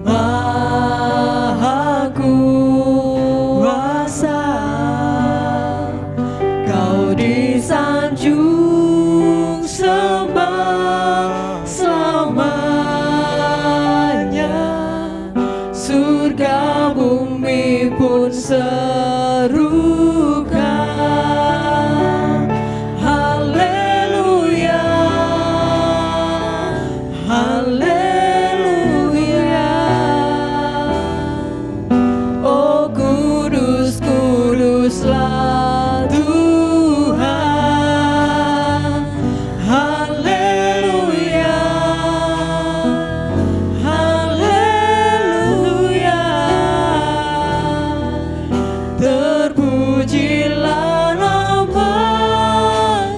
Maha kuasa, Kau disanjung sembah selamanya. Surga bumi pun serukan haleluya, haleluya. Oh kudus, kuduslah Tuhan, haleluya, haleluya. Terpujilah nama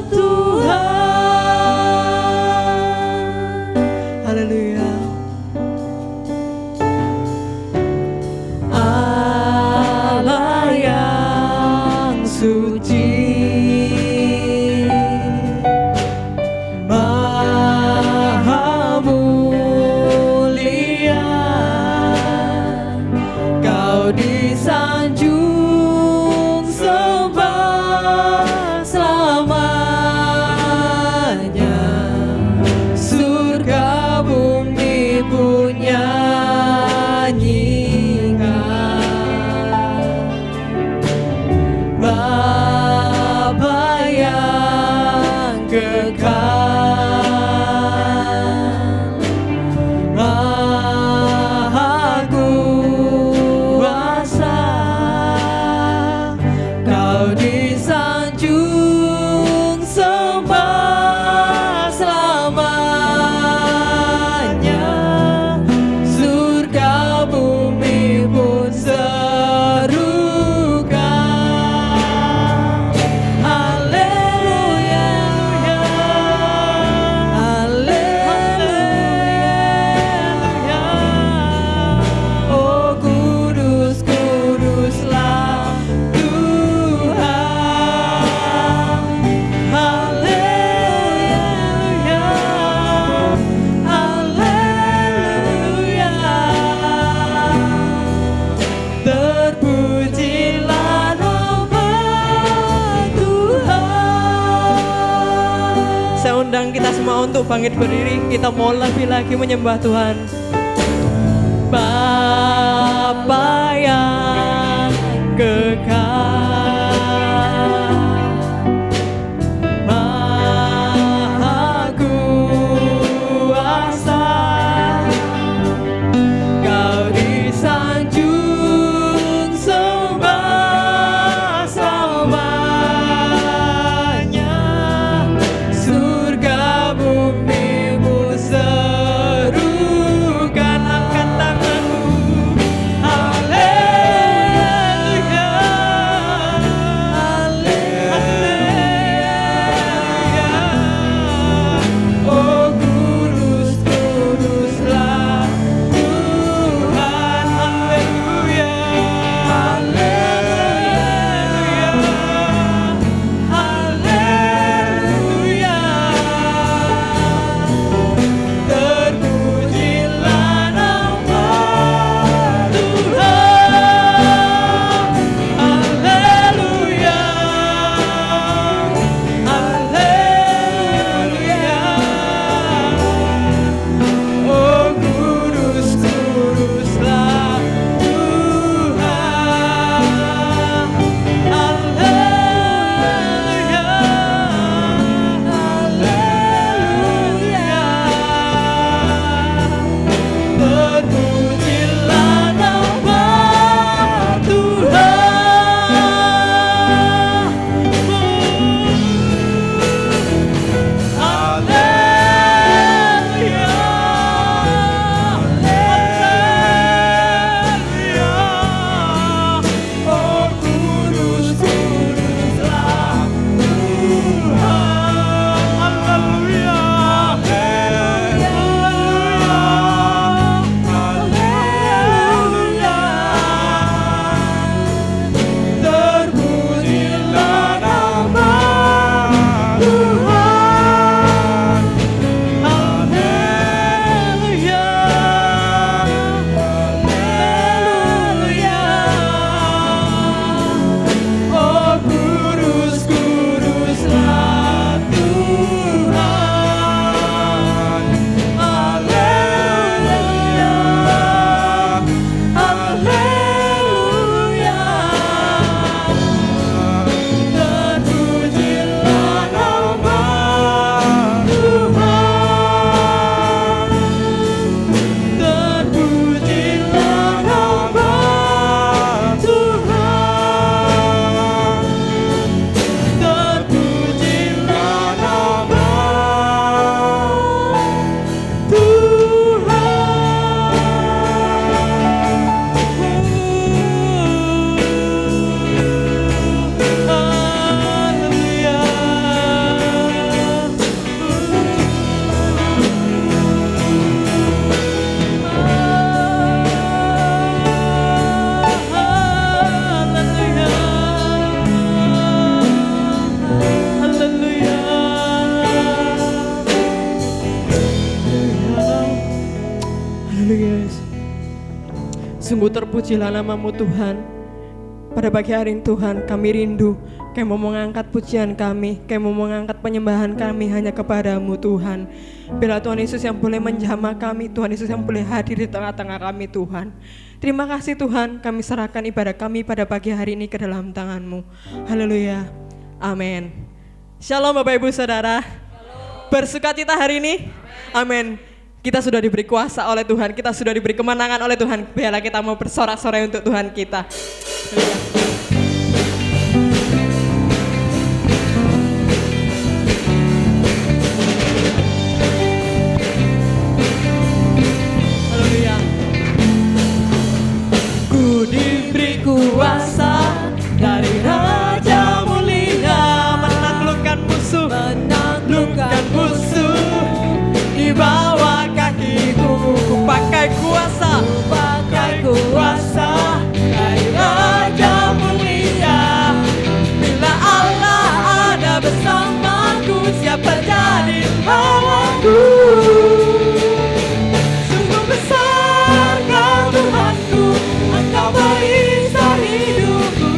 Tuhan, haleluya. Allah yang suci, Maha mulia, Kau disanjung sembah selamanya. Surga bumi pun nyanyikan Bapa yang kekal, Maha kuasa, Kau disanjung sembah selamanya. Surga bumi pun serukan haleluya, haleluya. Oh kudus, kuduslah Tuhan, haleluya, haleluya. Terpujilah nama Tuhan. Saya undang kita semua untuk bangkit berdiri. Kita mau lebih lagi menyembah Tuhan. Bapa yang kekal, Maha kuasa, Kau disanjung sembah selamanya. Surga bumi pun serukan Sungguh terpujilah nama-Mu Tuhan. Pada pagi hari ini Tuhan, kami rindu Kami mau mengangkat pujian kami, Kami mau mengangkat penyembahan kami hanya kepada-Mu Tuhan. Bila Tuhan Yesus yang boleh menjamah kami, Tuhan Yesus yang boleh hadir di tengah-tengah kami Tuhan. Terima kasih Tuhan, kami serahkan ibadah kami pada pagi hari ini ke dalam tangan-Mu. Haleluya, amin. Shalom Bapak Ibu Saudara. Bersukacita hari ini, amin. Kita sudah diberi kuasa oleh Tuhan, kita sudah diberi kemenangan oleh Tuhan. Biarlah kita mau bersorak-sorai untuk Tuhan kita. Haleluya. Ku diberi kuasa dari Raja Mulia, menaklukkan musuh, di bawah kakiku. Ku pakai kuasa dari Raja Mulia. Bila Allah ada bersamaku, siapa jadi lawanku? Sungguh besar Kau Tuhanku, Engkau perisai hidupku.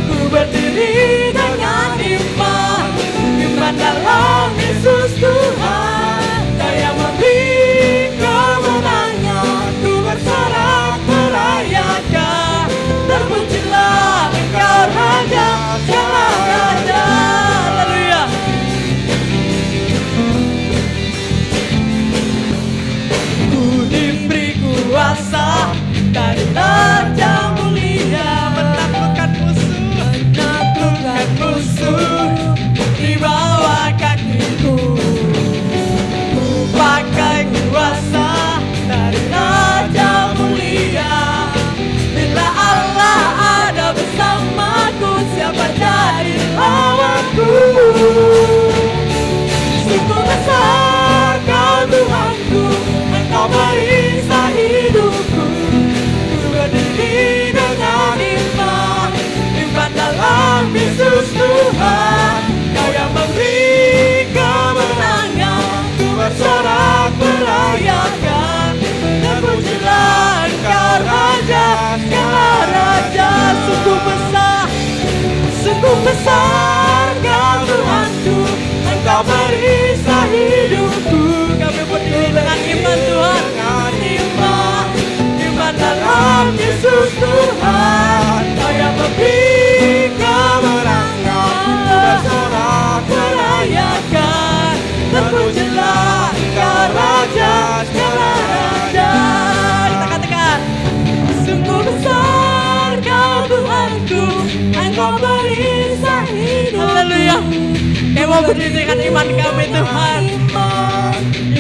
Ku berdiri dengan iman dalam Yesus Tuhan. Daya memberi kemenangan, ku bersorak merayakan. Terpujilah Engkau Raja, segala raja. Haleluya. Ku diberi kuasa dari Raja Mulia, menaklukkan musuh di bawah kakiku. Ku pakai kuasa dari Raja Mulia. Bila Allah ada bersamaku, siapa jadi lawanku? Sungguh besar Kau Tuhanku, Engkau perisai hidupku. Ku berdiri dengan iman dalam Yesus Tuhan. Kau yang memberi kemenangan, ku bersorak merayakan. Terpujilah Engkau Raja, segala raja. Sungguh besar Kau Tuhanku, Engkau perisai hidupku. Kami berdiri dengan iman Tuhan, iman dalam Yesus Tuhan. Kau yang memberi kemenangan, bersorak merayakan. Terpujilah Engkau Raja, segala raja. Tekan-tekan. Sungguh besar Kau Tuhanku, Engkau perisai hidupku. Haleluya. Kami mau berdiri dengan iman kami Tuhan,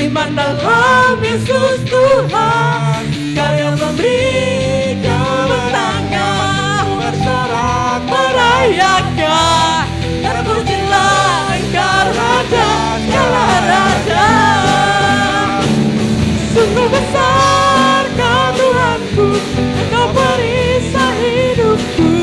iman dalam Yesus Tuhan. Kau yang memberi kemenangan, bersorak merayakan. Terpujilah Engkau Raja, segala raja. Sungguh besar Kau Tuhanku, Engkau perisai hidupku.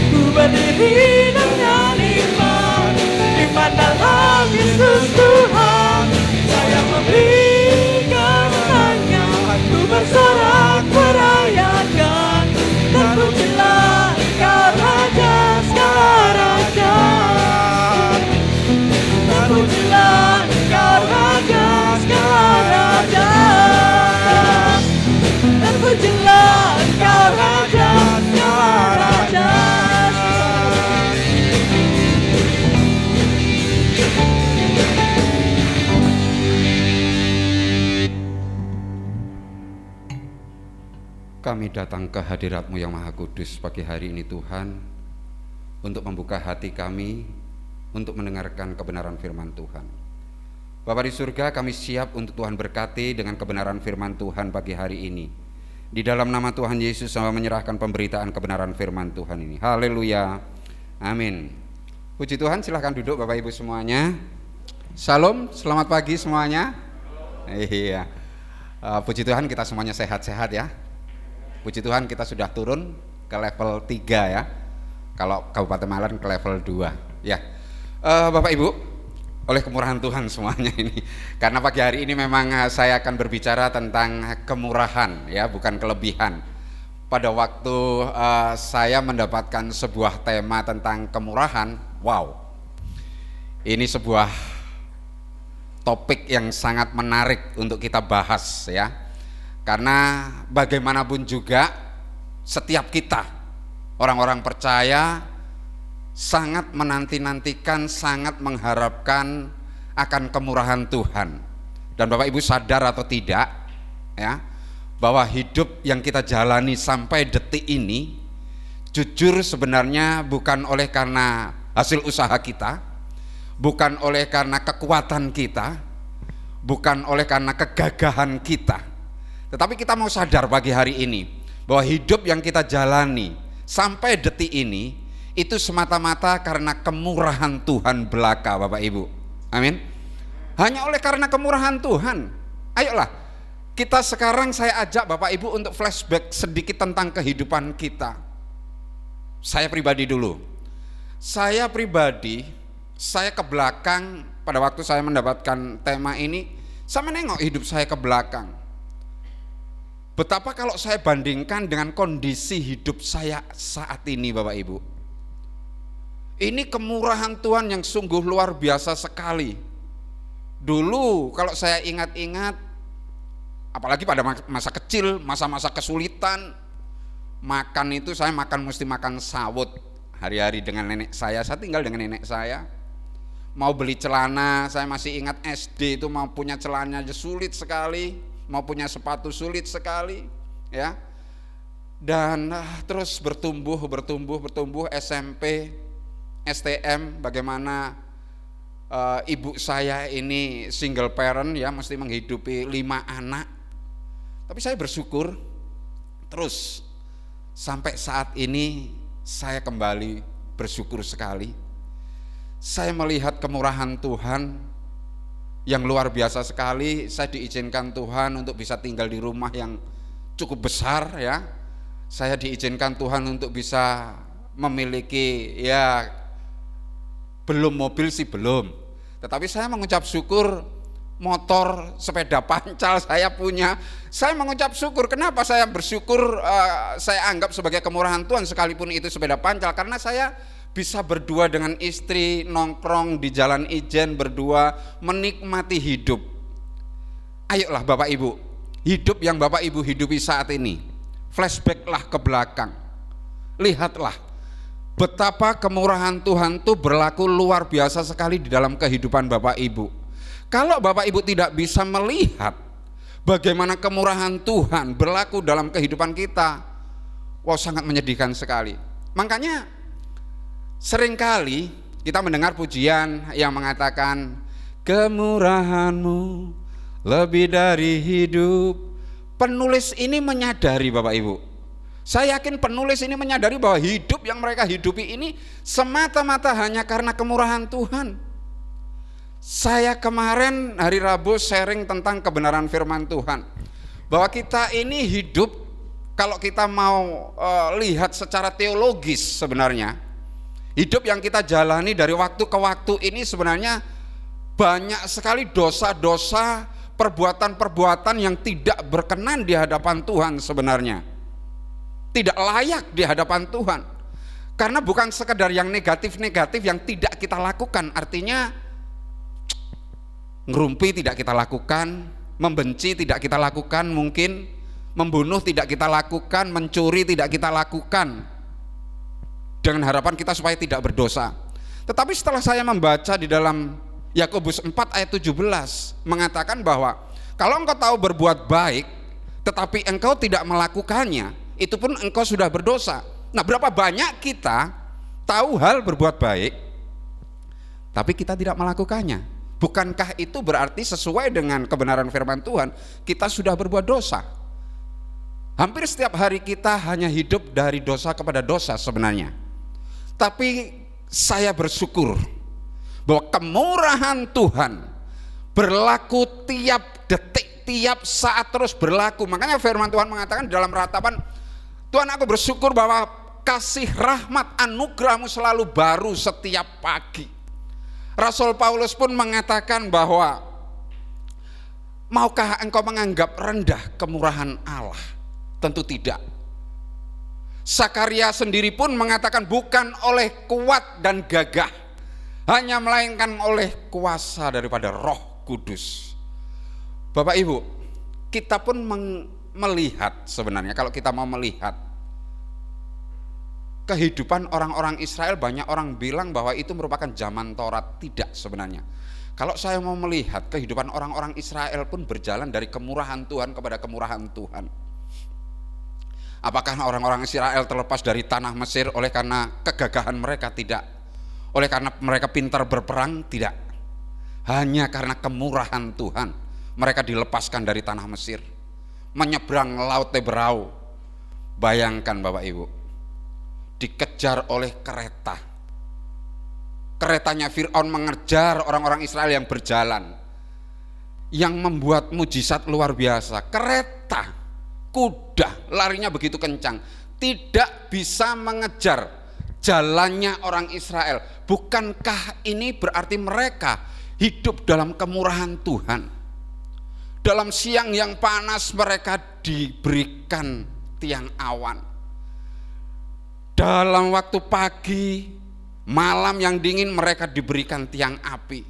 Ku berdiri dengan iman dalam Yesus Tuhan. Saya memberi kemenangan, ku bersorak merayakan. Terpujilah Engkau Raja, segala raja. Terpujilah Engkau Raja, segala raja. Terpujilah Engkau Raja, segala raja. Kami datang ke hadirat-Mu yang Maha Kudus pagi hari ini Tuhan, untuk membuka hati kami, untuk mendengarkan kebenaran firman Tuhan. Bapa di surga, kami siap untuk Tuhan berkati dengan kebenaran firman Tuhan pagi hari ini. Di dalam nama Tuhan Yesus, kami menyerahkan pemberitaan kebenaran firman Tuhan ini. Haleluya, amin. Puji Tuhan, silahkan duduk Bapak Ibu semuanya. Shalom, selamat pagi semuanya. Iya, puji Tuhan kita semuanya sehat-sehat ya. Puji Tuhan kita sudah turun ke level 3 ya. Kalau Kabupaten Malang ke level 2 ya. Bapak Ibu, oleh kemurahan Tuhan semuanya ini. Karena pagi hari ini memang saya akan berbicara tentang kemurahan ya, bukan kelebihan. pada waktu saya mendapatkan sebuah tema tentang kemurahan. Wow, ini sebuah topik yang sangat menarik untuk kita bahas ya. Karena bagaimanapun juga setiap kita orang-orang percaya sangat menanti-nantikan, sangat mengharapkan akan kemurahan Tuhan. Dan Bapak Ibu sadar atau tidak ya, bahwa hidup yang kita jalani sampai detik ini jujur sebenarnya bukan oleh karena hasil usaha kita, bukan oleh karena kekuatan kita, bukan oleh karena kegagahan kita. Tetapi kita mau sadar pagi hari ini bahwa hidup yang kita jalani sampai detik ini itu semata-mata karena kemurahan Tuhan belaka, Bapak Ibu. Amin. Hanya oleh karena kemurahan Tuhan. Ayolah kita sekarang, saya ajak Bapak Ibu untuk flashback sedikit tentang kehidupan kita. Saya pribadi dulu. Saya ke belakang pada waktu saya mendapatkan tema ini. Saya menengok hidup saya ke belakang. Betapa kalau saya bandingkan dengan kondisi hidup saya saat ini, Bapak Ibu. Ini kemurahan Tuhan yang sungguh luar biasa sekali. Dulu kalau saya ingat-ingat, apalagi pada masa kecil, masa-masa kesulitan, makan itu saya mesti makan sawut hari-hari dengan nenek saya tinggal dengan nenek saya. Mau beli celana, saya masih ingat SD itu mau punya celana aja sulit sekali, mau punya sepatu sulit sekali ya. Dan terus bertumbuh SMP, STM, bagaimana ibu saya ini single parent ya, mesti menghidupi 5 anak. Tapi saya bersyukur terus sampai saat ini, saya kembali bersyukur sekali. Saya melihat kemurahan Tuhan yang luar biasa sekali. Saya diizinkan Tuhan untuk bisa tinggal di rumah yang cukup besar ya. Saya diizinkan Tuhan untuk bisa memiliki ya, belum mobil sih belum, tetapi saya mengucap syukur motor, sepeda pancal saya punya. Saya mengucap syukur. Kenapa saya bersyukur? Saya anggap sebagai kemurahan Tuhan sekalipun itu sepeda pancal, karena saya bisa berdua dengan istri, nongkrong di Jalan Ijen berdua, menikmati hidup. Ayolah Bapak Ibu, hidup yang Bapak Ibu hidupi saat ini, flashbacklah ke belakang, lihatlah betapa kemurahan Tuhan itu berlaku luar biasa sekali di dalam kehidupan Bapak Ibu. Kalau Bapak Ibu tidak bisa melihat bagaimana kemurahan Tuhan berlaku dalam kehidupan kita, wow, sangat menyedihkan sekali. Makanya seringkali kita mendengar pujian yang mengatakan kemurahan-Mu lebih dari hidup. Penulis ini menyadari, Bapak Ibu, saya yakin penulis ini menyadari bahwa hidup yang mereka hidupi ini semata-mata hanya karena kemurahan Tuhan. Saya kemarin hari Rabu sharing tentang kebenaran firman Tuhan, bahwa kita ini hidup, kalau kita mau lihat secara teologis, sebenarnya hidup yang kita jalani dari waktu ke waktu ini sebenarnya banyak sekali dosa-dosa, perbuatan-perbuatan yang tidak berkenan di hadapan Tuhan, sebenarnya tidak layak di hadapan Tuhan. Karena bukan sekedar yang negatif-negatif yang tidak kita lakukan, artinya ngerumpi tidak kita lakukan, membenci tidak kita lakukan, mungkin membunuh tidak kita lakukan, mencuri tidak kita lakukan, dengan harapan kita supaya tidak berdosa. Tetapi setelah saya membaca di dalam Yakobus 4 ayat 17 mengatakan bahwa kalau engkau tahu berbuat baik tetapi engkau tidak melakukannya, itu pun engkau sudah berdosa. Nah, berapa banyak kita tahu hal berbuat baik tapi kita tidak melakukannya? Bukankah itu berarti sesuai dengan kebenaran firman Tuhan kita sudah berbuat dosa? Hampir setiap hari kita hanya hidup dari dosa kepada dosa sebenarnya. Tapi saya bersyukur bahwa kemurahan Tuhan berlaku tiap detik, tiap saat terus berlaku. Makanya firman Tuhan mengatakan dalam ratapan, Tuhan, aku bersyukur bahwa kasih rahmat anugerah-Mu selalu baru setiap pagi. Rasul Paulus pun mengatakan bahwa maukah engkau menganggap rendah kemurahan Allah? Tentu tidak. Zakaria sendiri pun mengatakan bukan oleh kuat dan gagah, hanya melainkan oleh kuasa daripada Roh Kudus. Bapak Ibu, kita pun melihat sebenarnya, kalau kita mau melihat kehidupan orang-orang Israel, banyak orang bilang bahwa itu merupakan zaman Taurat. Tidak sebenarnya. Kalau saya mau melihat kehidupan orang-orang Israel pun berjalan dari kemurahan Tuhan kepada kemurahan Tuhan. Apakah orang-orang Israel terlepas dari tanah Mesir oleh karena kegagahan mereka? Tidak. Oleh karena mereka pintar berperang? Tidak. Hanya karena kemurahan Tuhan mereka dilepaskan dari tanah Mesir, menyeberang laut Teberau. Bayangkan Bapak Ibu, dikejar oleh kereta. Keretanya Fir'aun mengejar orang-orang Israel yang berjalan. Yang membuat mujizat luar biasa, kereta, kuda larinya begitu kencang, tidak bisa mengejar jalannya orang Israel. Bukankah ini berarti mereka hidup dalam kemurahan Tuhan? Dalam siang yang panas mereka diberikan tiang awan. Dalam waktu pagi, malam yang dingin mereka diberikan tiang api.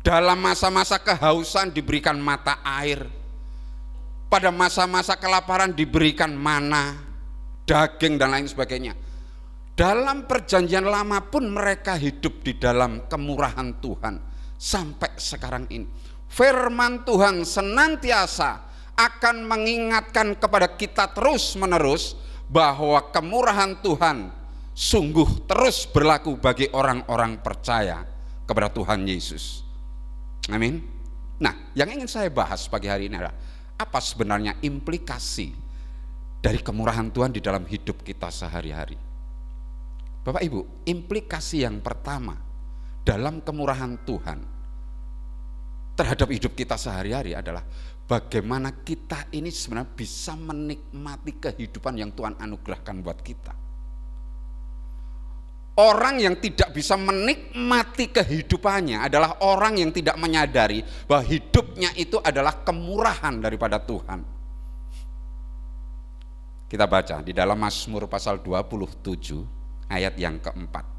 Dalam masa-masa kehausan diberikan mata air. Pada masa-masa kelaparan diberikan mana, daging dan lain sebagainya. Dalam perjanjian lama pun mereka hidup di dalam kemurahan Tuhan sampai sekarang ini. Firman Tuhan senantiasa akan mengingatkan kepada kita terus menerus bahwa kemurahan Tuhan sungguh terus berlaku bagi orang-orang percaya kepada Tuhan Yesus. Amin. Nah, yang ingin saya bahas pagi hari ini adalah apa sebenarnya implikasi dari kemurahan Tuhan di dalam hidup kita sehari-hari. Bapak Ibu, implikasi yang pertama dalam kemurahan Tuhan terhadap hidup kita sehari-hari adalah bagaimana kita ini sebenarnya bisa menikmati kehidupan yang Tuhan anugerahkan buat kita. Orang yang tidak bisa menikmati kehidupannya adalah orang yang tidak menyadari bahwa hidupnya itu adalah kemurahan daripada Tuhan. Kita baca di dalam Mazmur pasal 27 ayat yang keempat.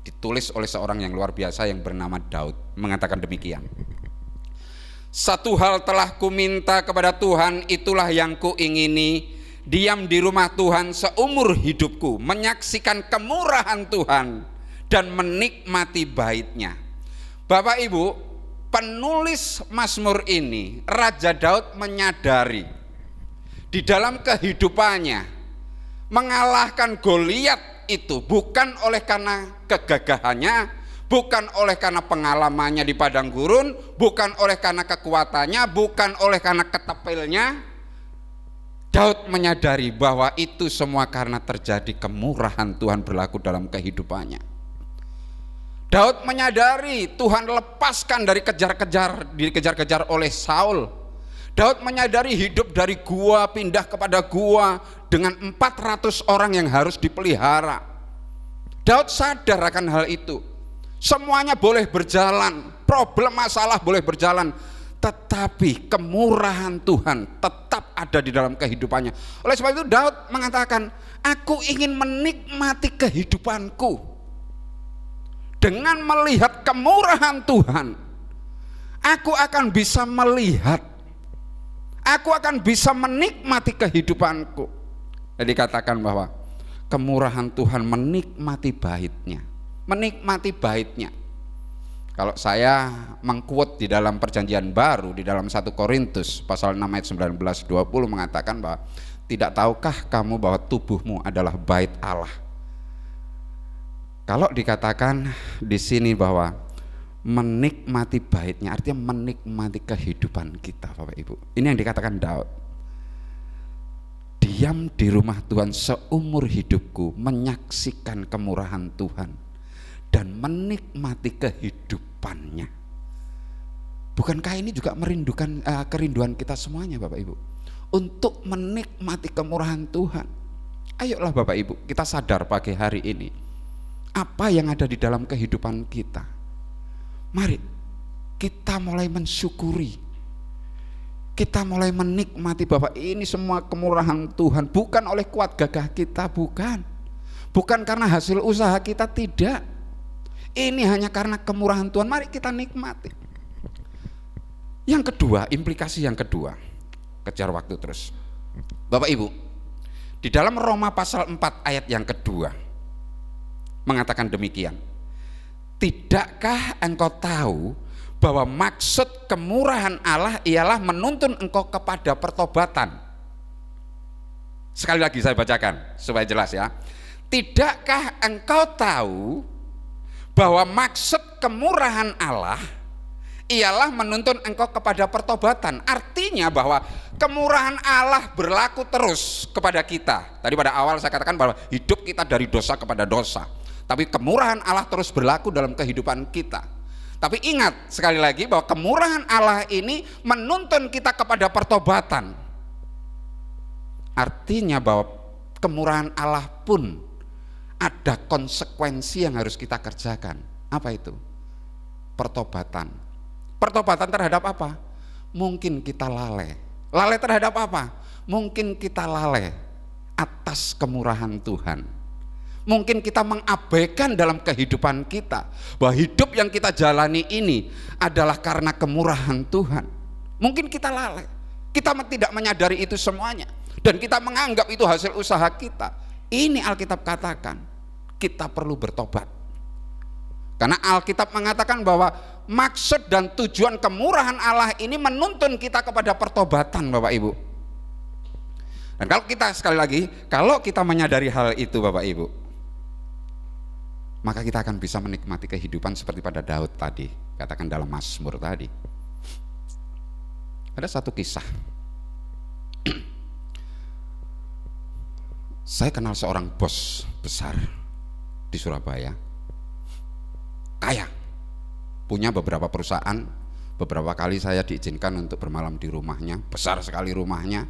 Ditulis oleh seorang yang luar biasa yang bernama Daud, mengatakan demikian. Satu hal telah kuminta kepada Tuhan, itulah yang kuingini, diam di rumah Tuhan seumur hidupku, menyaksikan kemurahan Tuhan dan menikmati bait-Nya. Bapak Ibu, penulis Mazmur ini, Raja Daud menyadari di dalam kehidupannya mengalahkan Goliat itu bukan oleh karena kegagahannya, bukan oleh karena pengalamannya di padang gurun, bukan oleh karena kekuatannya, bukan oleh karena ketepilnya. Daud menyadari bahwa itu semua karena terjadi kemurahan Tuhan berlaku dalam kehidupannya. Daud menyadari Tuhan lepaskan dari dikejar-kejar oleh Saul. Daud menyadari hidup dari gua pindah kepada gua dengan 400 orang yang harus dipelihara. Daud sadar akan hal itu. Semuanya boleh berjalan, problem masalah boleh berjalan, tetapi kemurahan Tuhan tetap ada di dalam kehidupannya. Oleh sebab itu Daud mengatakan, aku ingin menikmati kehidupanku dengan melihat kemurahan Tuhan. Aku akan bisa melihat, aku akan bisa menikmati kehidupanku. Jadi katakan bahwa kemurahan Tuhan menikmati bait-Nya, menikmati bait-Nya. Kalau saya mengquote di dalam perjanjian baru di dalam 1 Korintus pasal 6 ayat 19-20 mengatakan bahwa tidak tahukah kamu bahwa tubuhmu adalah bait Allah. Kalau dikatakan di sini bahwa menikmati bait-Nya artinya menikmati kehidupan kita, Bapak Ibu. Ini yang dikatakan Daud. Diam di rumah Tuhan seumur hidupku, menyaksikan kemurahan Tuhan dan menikmati kehidupannya. Bukankah ini juga merindukan kerinduan kita semuanya, Bapak Ibu, untuk menikmati kemurahan Tuhan? Ayolah Bapak Ibu, kita sadar pagi hari ini apa yang ada di dalam kehidupan kita. Mari kita mulai mensyukuri Kita mulai menikmati bahwa ini semua kemurahan Tuhan, bukan oleh kuat gagah kita, bukan karena hasil usaha kita, tidak. Ini hanya karena kemurahan Tuhan. Mari kita nikmati. Yang kedua, implikasi yang kedua, kejar waktu terus, Bapak Ibu, di dalam Roma pasal 4 ayat yang kedua mengatakan demikian. Tidakkah engkau tahu bahwa maksud kemurahan Allah ialah menuntun engkau kepada pertobatan? Sekali lagi saya bacakan supaya jelas ya. Tidakkah engkau tahu bahwa maksud kemurahan Allah ialah menuntun engkau kepada pertobatan? Artinya bahwa kemurahan Allah berlaku terus kepada kita. Tadi pada awal saya katakan bahwa hidup kita dari dosa kepada dosa, tapi kemurahan Allah terus berlaku dalam kehidupan kita. Tapi ingat sekali lagi bahwa kemurahan Allah ini menuntun kita kepada pertobatan. Artinya bahwa kemurahan Allah pun ada konsekuensi yang harus kita kerjakan. Apa itu? Pertobatan. Pertobatan terhadap apa? Mungkin kita lalai. Lalai terhadap apa? Mungkin kita lalai atas kemurahan Tuhan. Mungkin kita mengabaikan dalam kehidupan kita bahwa hidup yang kita jalani ini adalah karena kemurahan Tuhan. Mungkin kita lalai, kita tidak menyadari itu semuanya, dan kita menganggap itu hasil usaha kita. Ini Alkitab katakan kita perlu bertobat, karena Alkitab mengatakan bahwa maksud dan tujuan kemurahan Allah ini menuntun kita kepada pertobatan, Bapak Ibu. Dan kalau kita, sekali lagi, kalau kita menyadari hal itu, Bapak Ibu, maka kita akan bisa menikmati kehidupan seperti pada Daud tadi, katakan dalam Mazmur tadi. Ada satu kisah. Saya kenal seorang bos besar di Surabaya, kaya, punya beberapa perusahaan. Beberapa kali saya diizinkan untuk bermalam di rumahnya, besar sekali rumahnya.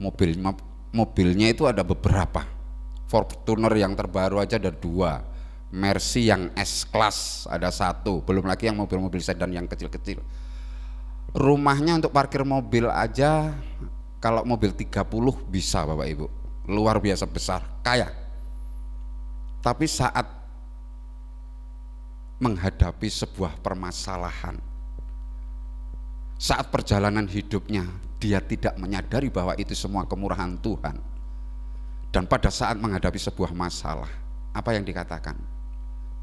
Mobilnya itu ada beberapa. Fortuner yang terbaru aja ada 2, Mercy yang S-Class ada 1, belum lagi yang mobil-mobil sedan yang kecil-kecil. Rumahnya untuk parkir mobil aja kalau mobil 30 bisa, Bapak Ibu. Luar biasa besar, kaya. Tapi saat menghadapi sebuah permasalahan, saat perjalanan hidupnya, dia tidak menyadari bahwa itu semua kemurahan Tuhan. Dan pada saat menghadapi sebuah masalah, apa yang dikatakan?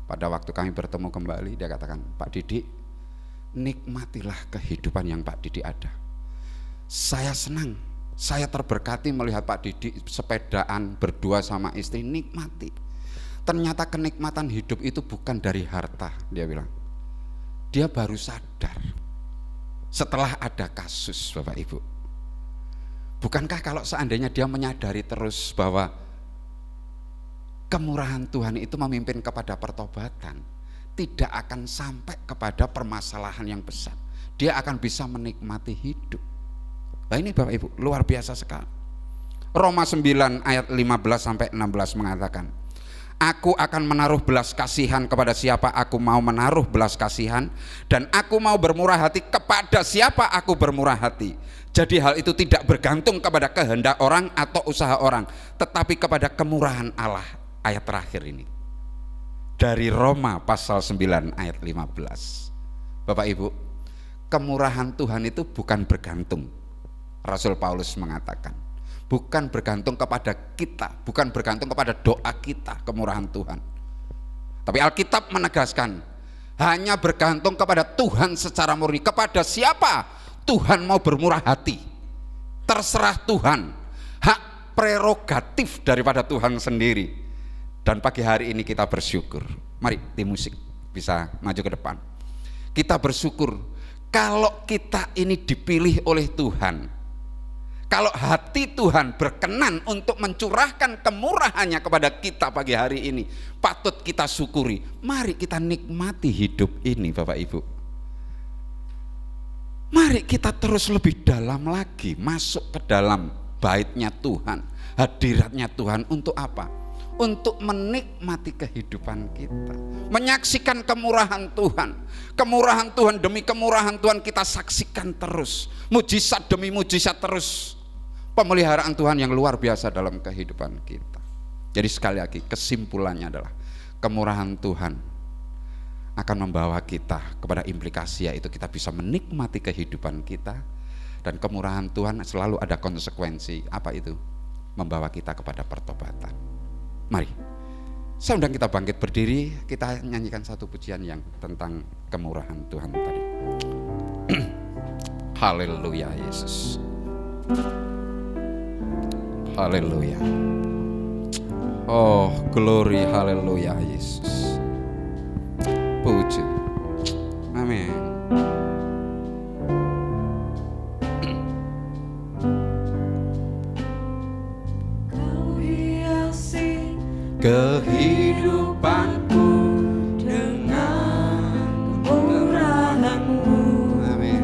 Pada waktu kami bertemu kembali, dia katakan, Pak Didi, nikmatilah kehidupan yang Pak Didi ada. Saya senang, saya terberkati melihat Pak Didi sepedaan berdua sama istri, nikmati. Ternyata kenikmatan hidup itu bukan dari harta, dia bilang. Dia baru sadar setelah ada kasus, Bapak Ibu. Bukankah kalau seandainya dia menyadari terus bahwa kemurahan Tuhan itu memimpin kepada pertobatan, tidak akan sampai kepada permasalahan yang besar. Dia akan bisa menikmati hidup. Nah ini Bapak Ibu, luar biasa sekali. Roma 9 ayat 15 sampai 16 mengatakan, Aku akan menaruh belas kasihan kepada siapa aku mau menaruh belas kasihan, dan aku mau bermurah hati kepada siapa aku bermurah hati. Jadi hal itu tidak bergantung kepada kehendak orang atau usaha orang, tetapi kepada kemurahan Allah. Ayat terakhir ini dari Roma pasal 9 ayat 15. Bapak Ibu, kemurahan Tuhan itu bukan bergantung. Rasul Paulus mengatakan, bukan bergantung kepada kita, bukan bergantung kepada doa kita kemurahan Tuhan. Tapi Alkitab menegaskan hanya bergantung kepada Tuhan secara murni. Kepada siapa Tuhan mau bermurah hati, terserah Tuhan, hak prerogatif daripada Tuhan sendiri. Dan pagi hari ini kita bersyukur. Mari tim musik bisa maju ke depan. Kita bersyukur kalau kita ini dipilih oleh Tuhan, kalau hati Tuhan berkenan untuk mencurahkan kemurahannya kepada kita pagi hari ini, patut kita syukuri. Mari kita nikmati hidup ini, Bapak Ibu. Mari kita terus lebih dalam lagi masuk ke dalam baitnya Tuhan, hadiratnya Tuhan. Untuk apa? untuk menikmati kehidupan kita, menyaksikan kemurahan Tuhan. Kemurahan Tuhan demi kemurahan Tuhan kita saksikan terus, mujizat demi mujizat terus, pemeliharaan Tuhan yang luar biasa dalam kehidupan kita. Jadi sekali lagi kesimpulannya adalah kemurahan Tuhan akan membawa kita kepada implikasi, yaitu kita bisa menikmati kehidupan kita, dan kemurahan Tuhan selalu ada konsekuensi. Apa itu? Membawa kita kepada pertobatan. Mari, saya undang kita bangkit berdiri, kita nyanyikan satu pujian yang tentang kemurahan Tuhan tadi. Haleluya Yesus. Haleluya. Oh, glory, haleluya Yesus. Puji. Amin. Kau hiasi kehidupanku dengan kemurahan-Mu. Amin.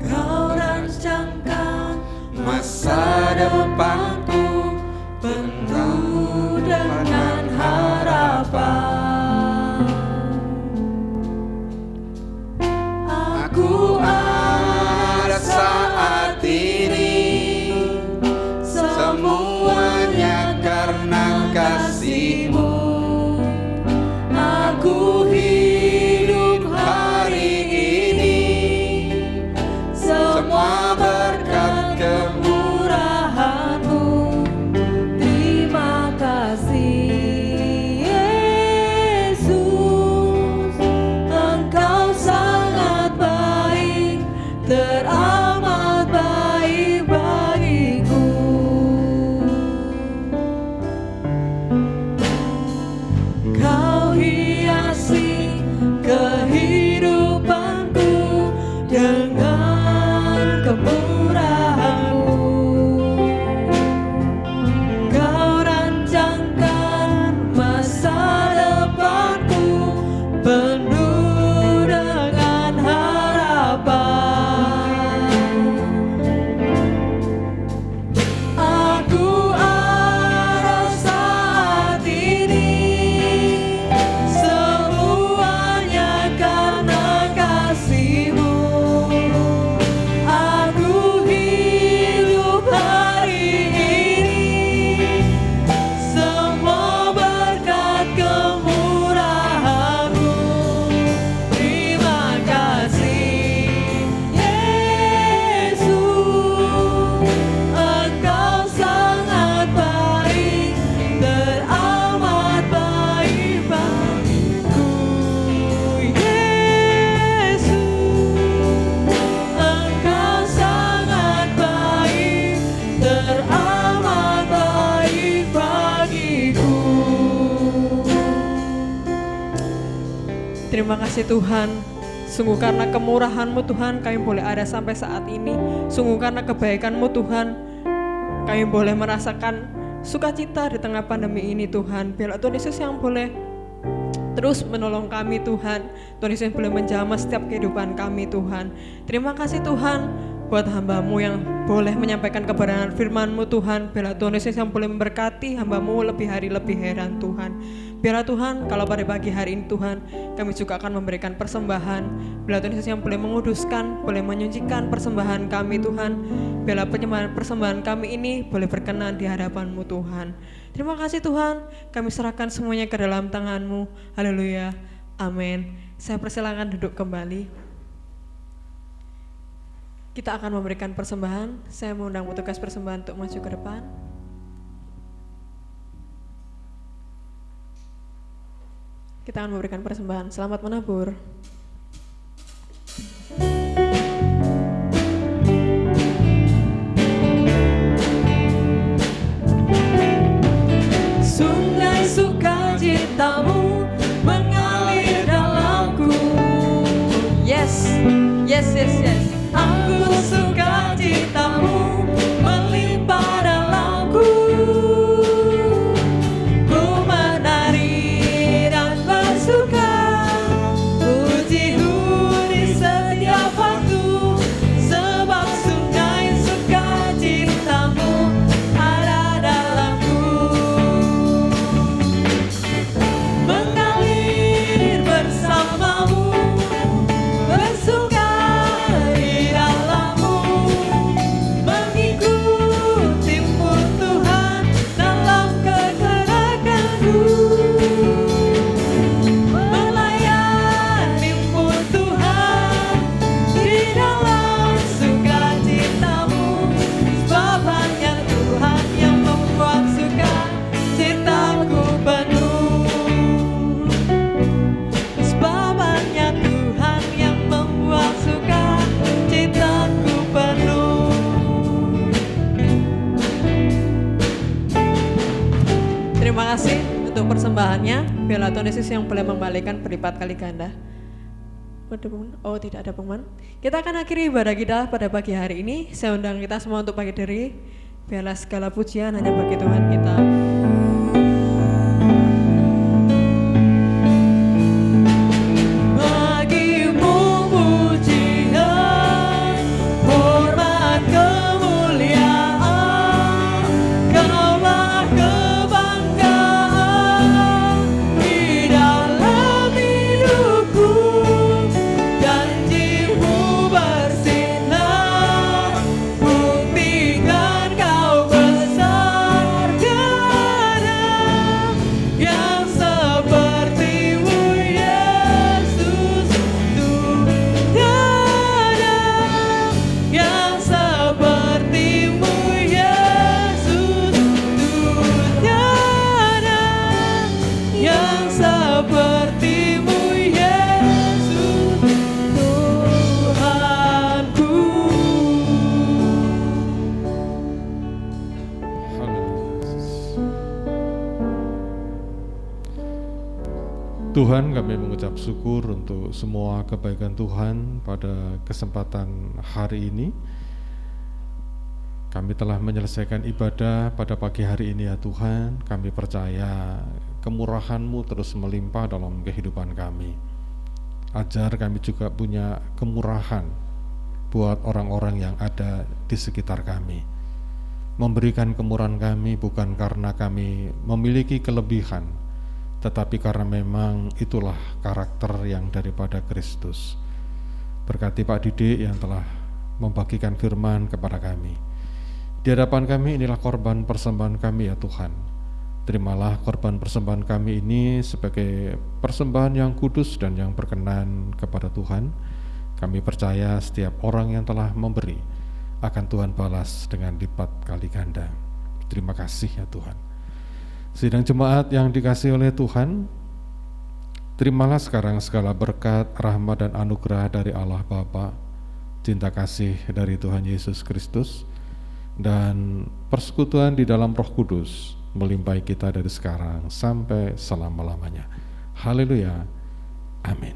Kau rancangkan Masa depanku penuh dengan harapan. Aku ada saat ini, semuanya karena kasih-Mu. Aku hidup hari ini, semua berkat kemurahan-Mu. Terima kasih Yesus, Engkau sangat baik, teramat baik bagiku. Kau hiasi kehidupanku dengan kemurahan-Mu. Kau rancangkan masa depanku penuh dengan harapan. Aku ada saat ini, semuanya karena kasih-Mu. Aku hidup hari ini, semua berkat kemurahan-Mu. Terima kasih Yesus, Engkau sangat baik, teramat baik bagiku. Yesus, Engkau sangat baik, teramat baik bagiku. Terima kasih Tuhan, sungguh karena kemurahan-Mu Tuhan kami boleh ada sampai saat ini. Sungguh karena kebaikan-Mu Tuhan kami boleh merasakan sukacita di tengah pandemi ini Tuhan. Biarlah Tuhan Yesus yang boleh terus menolong kami Tuhan. Tuhan Yesus yang boleh menjamah setiap kehidupan kami Tuhan. Terima kasih Tuhan buat hamba-Mu yang boleh menyampaikan kebenaran firman-Mu Tuhan. Biarlah Tuhan Yesus yang boleh memberkati hamba-Mu lebih hari lebih heran Tuhan. Biarlah Tuhan kalau pada pagi hari ini Tuhan kami juga akan memberikan persembahan. Biarlah Tuhan Yesus yang boleh menguduskan, boleh menyucikan persembahan kami Tuhan. Biarlah persembahan kami ini boleh berkenan di hadapan-Mu Tuhan. Terima kasih Tuhan, kami serahkan semuanya ke dalam tangan-Mu. Haleluya, amin. Saya persilakan duduk kembali. Kita akan memberikan persembahan. Saya mengundang petugas persembahan untuk maju ke depan. Kita akan memberikan persembahan. Selamat menabur. Sungai sukacitamu mengalir dalamku. Yes, yes, yes, yes. Aku sukacitamu melimpah dalamku. Ku menari dan bersuka, puji Tuhan Yesus yang boleh membalikan berlipat kali ganda. Oh, tidak ada pengumuman. Kita akan akhiri ibadah kita pada pagi hari ini. Saya undang kita semua untuk pagi hari. Biarlah segala pujian hanya bagi Tuhan kita. Tuhan, kami mengucap syukur untuk semua kebaikan Tuhan pada kesempatan hari ini. Kami telah menyelesaikan ibadah pada pagi hari ini ya Tuhan. Kami percaya kemurahan-Mu terus melimpah dalam kehidupan kami. Ajar kami juga punya kemurahan buat orang-orang yang ada di sekitar kami. Memberikan kemurahan kami bukan karena kami memiliki kelebihan, tetapi karena memang itulah karakter yang daripada Kristus. Berkati Pak Didik yang telah membagikan firman kepada kami. Di hadapan kami inilah korban persembahan kami ya Tuhan. Terimalah korban persembahan kami ini sebagai persembahan yang kudus dan yang berkenan kepada Tuhan. Kami percaya setiap orang yang telah memberi akan Tuhan balas dengan lipat kali ganda. Terima kasih ya Tuhan. Sidang jemaat yang dikasihi oleh Tuhan, terimalah sekarang segala berkat, rahmat dan anugerah dari Allah Bapa, cinta kasih dari Tuhan Yesus Kristus, dan persekutuan di dalam Roh Kudus melimpahi kita dari sekarang sampai selama-lamanya. Haleluya. Amin.